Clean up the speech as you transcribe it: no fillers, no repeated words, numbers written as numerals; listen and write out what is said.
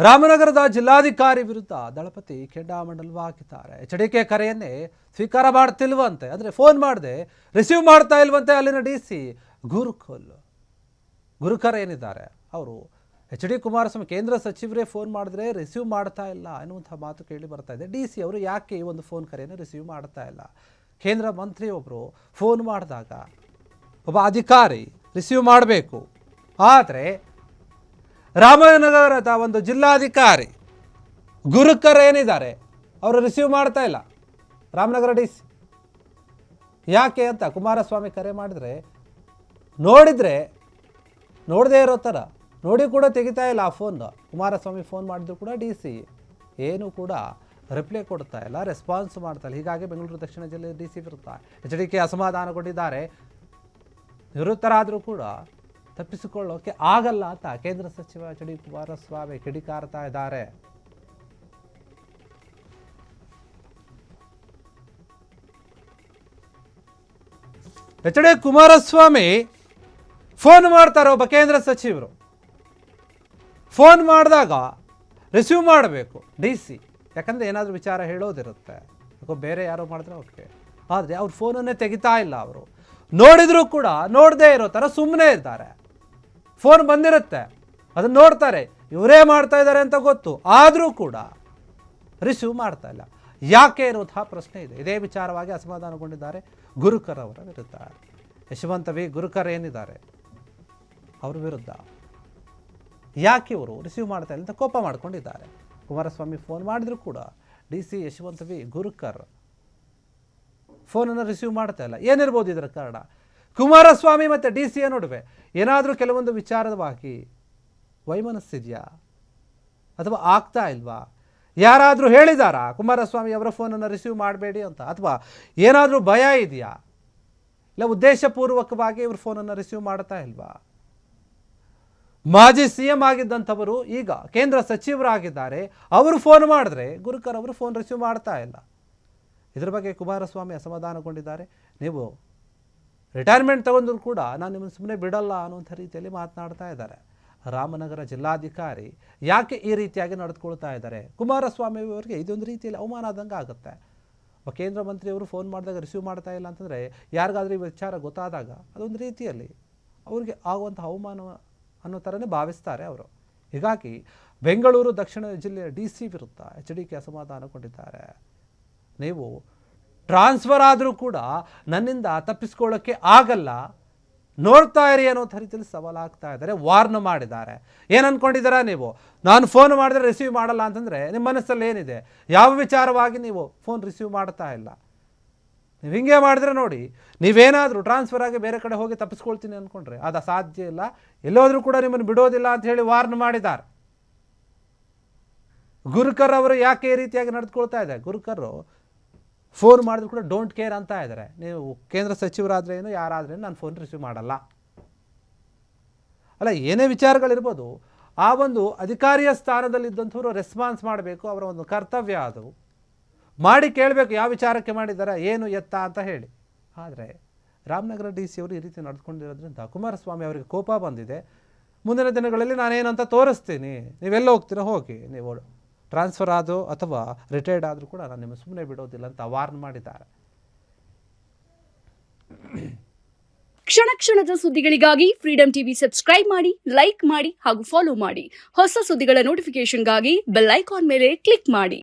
ರಾಮನಗರದ ಜಿಲ್ಲಾಧಿಕಾರಿ ವಿರುದ್ಧ ದಳಪತಿ ಕೆಂಡಾಮಂಡಲವಾಗಿದ್ದಾರೆ. ಎಚ್ಡಿಕೆ ಕರೆಯನ್ನೇ ಸ್ವೀಕಾರ ಮಾಡ್ತಿಲ್ವಂತೆ, ಅಂದರೆ ಫೋನ್ ಮಾಡದೆ ರಿಸೀವ್ ಮಾಡ್ತಾ ಇಲ್ವಂತೆ ಅಲ್ಲಿನ ಡಿಸಿ ಗುರುಕರ್ ಏನಿದ್ದಾರೆ ಅವರು ಎಚ್.ಡಿ. ಕುಮಾರಸ್ವಾಮಿ ಕೇಂದ್ರ ಸಚಿವರೇ ಫೋನ್ ಮಾಡಿದ್ರೆ ರಿಸೀವ್ ಮಾಡ್ತಾ ಇಲ್ಲ ಎನ್ನುವಂಥ ಮಾತು ಕೇಳಿ ಬರ್ತಾ ಇದೆ. ಡಿಸಿ ಅವರು ಯಾಕೆ ಈ ಒಂದು ಫೋನ್ ಕರೆಯನ್ನು ರಿಸೀವ್ ಮಾಡ್ತಾ ಇಲ್ಲ? ಕೇಂದ್ರ ಮಂತ್ರಿ ಒಬ್ಬರು ಫೋನ್ ಮಾಡಿದಾಗ ಒಬ್ಬ ಅಧಿಕಾರಿ ರಿಸೀವ್ ಮಾಡಬೇಕು, ಆದರೆ ರಾಮನಗರದ ಒಂದು ಜಿಲ್ಲಾಧಿಕಾರಿ ಗುರುಕರ್ ಏನಿದ್ದಾರೆ ಅವರು ರಿಸೀವ್ ಮಾಡ್ತಾ ಇಲ್ಲ. ರಾಮನಗರ ಡಿಸಿ ಯಾಕೆ ಅಂತ ಕುಮಾರಸ್ವಾಮಿ ಕರೆ ಮಾಡಿದ್ರೆ ನೋಡದೇ ಇರೋ ಥರ ನೋಡಿ ಕೂಡ ತೆಗಿತಾ ಇಲ್ಲ ಆ ಫೋನ್. ಕುಮಾರಸ್ವಾಮಿ ಫೋನ್ ಮಾಡಿದ್ರು ಕೂಡ ಡಿಸಿ ಏನು ಕೂಡ ರಿಪ್ಲೈ ಕೊಡ್ತಾ ಇಲ್ಲ, ರೆಸ್ಪಾನ್ಸ್ ಮಾಡ್ತಾ ಇಲ್ಲ. ಹೀಗಾಗಿ ಬೆಂಗಳೂರು ದಕ್ಷಿಣ ಜಿಲ್ಲೆ ಡಿಸಿ ವಿರುದ್ಧ ಎಚ್ಡಿಕೆ ಅಸಮಾಧಾನಗೊಂಡಿದ್ದಾರೆ. ನಿವೃತ್ತರಾದರೂ ಕೂಡ ತಪ್ಪಿಸಿಕೊಳ್ಳೋಕೆ ಆಗಲ್ಲ ಅಂತ ಕೇಂದ್ರ ಸಚಿವ ಎಚ್.ಡಿ. ಕುಮಾರಸ್ವಾಮಿ ಕಿಡಿಕಾರ್ತಾ ಇದ್ದಾರೆ. ಎಚ್.ಡಿ. ಕುಮಾರಸ್ವಾಮಿ ಫೋನ್ ಮಾಡ್ತಾರೆ, ಒಬ್ಬ ಕೇಂದ್ರ ಸಚಿವರು ಫೋನ್ ಮಾಡಿದಾಗ ರಿಸೀವ್ ಮಾಡಬೇಕು ಡಿಸಿ, ಯಾಕಂದರೆ ಏನಾದರೂ ವಿಚಾರ ಹೇಳೋದಿರುತ್ತೆ. ಬೇರೆ ಯಾರೋ ಮಾಡಿದ್ರೆ ಓಕೆ, ಆದರೆ ಅವ್ರ ಫೋನನ್ನೇ ತೆಗಿತಾ ಇಲ್ಲ. ಅವರು ನೋಡಿದರೂ ಕೂಡ ನೋಡದೇ ಇರೋ ಥರ ಸುಮ್ಮನೆ ಇದ್ದಾರೆ. ಫೋನ್ ಬಂದಿರುತ್ತೆ, ಅದನ್ನು ನೋಡ್ತಾರೆ, ಇವರೇ ಮಾಡ್ತಾ ಇದ್ದಾರೆ ಅಂತ ಗೊತ್ತು, ಆದರೂ ಕೂಡ ರಿಸೀವ್ ಮಾಡ್ತಾ ಇಲ್ಲ. ಯಾಕೆ ಇರುವಂತಹ ಪ್ರಶ್ನೆ ಇದೆ. ಇದೇ ವಿಚಾರವಾಗಿ ಅಸಮಾಧಾನಗೊಂಡಿದ್ದಾರೆ ಗುರುಕರ್ ಅವರ ವಿರುದ್ಧ. ಯಶವಂತ ವಿ ಗುರುಕರ್ ಏನಿದ್ದಾರೆ ಅವ್ರ ವಿರುದ್ಧ ಯಾಕೆ ಇವರು ರಿಸೀವ್ ಮಾಡ್ತಾ ಇಲ್ಲ ಅಂತ ಕೋಪ ಮಾಡ್ಕೊಂಡಿದ್ದಾರೆ. ಕುಮಾರಸ್ವಾಮಿ ಫೋನ್ ಮಾಡಿದ್ರು ಕೂಡ ಡಿಸಿ ಯಶವಂತ ವಿ ಗುರುಕರ್ ಫೋನನ್ನು ರಿಸೀವ್ ಮಾಡ್ತಾ ಇಲ್ಲ. ಏನಿರ್ಬೋದು ಇದರ ಕಾರಣ? ಕುಮಾರಸ್ವಾಮಿ ಮತ್ತು ಡಿಸಿಯ ನಡುವೆ ಏನಾದರೂ ಕೆಲವೊಂದು ವಿಚಾರವಾಗಿ ವೈಮನಸ್ಸಿದೆಯಾ ಅಥವಾ ಆಗ್ತಾ ಇಲ್ವಾ? ಯಾರಾದರೂ ಹೇಳಿದಾರಾ ಕುಮಾರಸ್ವಾಮಿ ಅವರ ಫೋನನ್ನು ರಿಸೀವ್ ಮಾಡಬೇಡಿ ಅಂತ? ಅಥವಾ ಏನಾದರೂ ಭಯ ಇದೆಯಾ? ಇಲ್ಲ ಉದ್ದೇಶಪೂರ್ವಕವಾಗಿ ಇವರು ಫೋನನ್ನು ರಿಸೀವ್ ಮಾಡ್ತಾ ಇಲ್ವಾ? ಮಾಜಿ CM ಆಗಿದ್ದಂಥವರು ಈಗ ಕೇಂದ್ರ ಸಚಿವರಾಗಿದ್ದಾರೆ, ಅವರು ಫೋನ್ ಮಾಡಿದ್ರೆ ಗುರುಕರ್ ಅವರು ಫೋನ್ ರಿಸೀವ್ ಮಾಡ್ತಾ ಇಲ್ಲ. ಇದ್ರ ಬಗ್ಗೆ ಕುಮಾರಸ್ವಾಮಿ ಅಸಮಾಧಾನಗೊಂಡಿದ್ದಾರೆ. ನೀವು ರಿಟೈರ್ಮೆಂಟ್ ತಗೊಂಡ್ರು ಕೂಡ ನಾನು ನಿಮ್ಮನ್ನು ಸುಮ್ಮನೆ ಬಿಡಲ್ಲ ಅನ್ನುವಂಥ ರೀತಿಯಲ್ಲಿ ಮಾತನಾಡ್ತಾ ಇದ್ದಾರೆ. ರಾಮನಗರ ಜಿಲ್ಲಾಧಿಕಾರಿ ಯಾಕೆ ಈ ರೀತಿಯಾಗಿ ನಡೆದುಕೊಳ್ತಾ ಇದ್ದಾರೆ? ಕುಮಾರಸ್ವಾಮಿ ಅವರಿಗೆ ಇದೊಂದು ರೀತಿಯಲ್ಲಿ ಅವಮಾನ ಆದಂಗೆ ಆಗುತ್ತೆ. ಕೇಂದ್ರ ಮಂತ್ರಿಯವರು ಫೋನ್ ಮಾಡಿದಾಗ ರಿಸೀವ್ ಮಾಡ್ತಾ ಇಲ್ಲ ಅಂತಂದರೆ ಯಾರಿಗಾದ್ರೂ ಈ ವಿಚಾರ ಗೊತ್ತಾದಾಗ ಅದೊಂದು ರೀತಿಯಲ್ಲಿ ಅವ್ರಿಗೆ ಆಗುವಂಥ ಅವಮಾನ ಅನ್ನೋ ಥರನೇ ಭಾವಿಸ್ತಾರೆ ಅವರು. ಹೀಗಾಗಿ ಬೆಂಗಳೂರು ದಕ್ಷಿಣ ಜಿಲ್ಲೆಯ ಡಿಸಿ ವಿರುದ್ಧ ಎಚ್ಡಿಕೆ ಅಸಮಾಧಾನಗೊಂಡಿದ್ದಾರೆ. ನೀವು ಟ್ರಾನ್ಸ್ಫರ್ ಆದರೂ ಕೂಡ ನನ್ನಿಂದ ತಪ್ಪಿಸ್ಕೊಳ್ಳೋಕ್ಕೆ ಆಗಲ್ಲ, ನೋಡ್ತಾ ಇರಿ ಅನ್ನೋ ರೀತಿಯಲ್ಲಿ ಸವಾಲಾಗ್ತಾ ಇದ್ದಾರೆ, ವಾರ್ನ್ ಮಾಡಿದ್ದಾರೆ. ಏನು ಅಂದ್ಕೊಂಡಿದ್ದೀರಾ ನೀವು? ನಾನು ಫೋನ್ ಮಾಡಿದ್ರೆ ರಿಸೀವ್ ಮಾಡಲ್ಲ ಅಂತಂದರೆ ನಿಮ್ಮ ಮನಸ್ಸಲ್ಲಿ ಏನಿದೆ? ಯಾವ ವಿಚಾರವಾಗಿ ನೀವು ಫೋನ್ ರಿಸೀವ್ ಮಾಡ್ತಾ ಇಲ್ಲ? ನೀವು ಹಿಂಗೆ ಮಾಡಿದ್ರೆ ನೋಡಿ, ನೀವೇನಾದರೂ ಟ್ರಾನ್ಸ್ಫರ್ ಆಗಿ ಬೇರೆ ಕಡೆ ಹೋಗಿ ತಪ್ಪಿಸ್ಕೊಳ್ತೀನಿ ಅಂದ್ಕೊಂಡ್ರೆ ಅದು ಸಾಧ್ಯ ಇಲ್ಲ, ಎಲ್ಲೋದ್ರೂ ಕೂಡ ನಿಮ್ಮನ್ನು ಬಿಡೋದಿಲ್ಲ ಅಂತ ಹೇಳಿ ವಾರ್ನ್ ಮಾಡಿದ್ದಾರೆ. ಗುರುಕರ್ ಅವರು ಯಾಕೆ ಈ ರೀತಿಯಾಗಿ ನಡೆದುಕೊಳ್ತಾ ಇದೆ? ಗುರುಕರ್ ಫೋನ್ ಮಾಡಿದ್ರು ಕೂಡ ಡೋಂಟ್ ಕೇರ್ ಅಂತ ಇದ್ದಾರೆ. ನೀವು ಕೇಂದ್ರ ಸಚಿವರಾದ್ರೆ ಏನು ಯಾರಾದ್ರೇನು ನಾನು ಫೋನ್ ರಿಸೀವ್ ಮಾಡಲ್ಲ. ಅಲ್ಲ, ಏನೇ ವಿಚಾರಗಳಿರ್ಬೋದು, ಆ ಒಂದು ಅಧಿಕಾರಿಯ ಸ್ಥಾನದಲ್ಲಿದ್ದಂಥವ್ರು ರೆಸ್ಪಾನ್ಸ್ ಮಾಡಬೇಕು, ಅವರ ಒಂದು ಕರ್ತವ್ಯ ಅದು. ಮಾಡಿ ಕೇಳಬೇಕು ಯಾವ ವಿಚಾರಕ್ಕೆ ಮಾಡಿದ್ದಾರೆ, ಏನು ಎತ್ತ ಅಂತ ಹೇಳಿ. ಆದರೆ ರಾಮನಗರ ಡಿಸಿ ಅವರು ಈ ರೀತಿ ನಡೆದುಕೊಂಡಿರೋದ್ರಿಂದ ಕುಮಾರಸ್ವಾಮಿ ಅವರಿಗೆ ಕೋಪ ಬಂದಿದೆ. ಮುಂದಿನ ದಿನಗಳಲ್ಲಿ ನಾನೇನಂತ ತೋರಿಸ್ತೀನಿ, ನೀವೆಲ್ಲ ಹೋಗ್ತೀರಾ ಹೋಗಿ, ನೀವು ಟ್ರಾನ್ಸ್ಫರ್ ಆದೋ ಅಥವಾ ರಿಟೈರ್ಡ್ ಆದರೂ ಕೂಡ ನಾನು ನಿಮ್ಮ ಸುಮ್ಮನೆ ಬಿಡೋದಿಲ್ಲ ಅಂತ ವಾರ್ನ್ ಮಾಡಿದ್ದಾರೆ. ಕ್ಷಣ ಕ್ಷಣದ ಸುದ್ದಿಗಳಿಗಾಗಿ ಫ್ರೀಡಂ ಟಿವಿ ಸಬ್ಸ್ಕ್ರೈಬ್ ಮಾಡಿ, ಲೈಕ್ ಮಾಡಿ ಹಾಗೂ ಫಾಲೋ ಮಾಡಿ. ಹೊಸ ಸುದ್ದಿಗಳ ನೋಟಿಫಿಕೇಶನ್ಗಾಗಿ ಬೆಲ್ ಐಕಾನ್ ಮೇಲೆ ಕ್ಲಿಕ್ ಮಾಡಿ.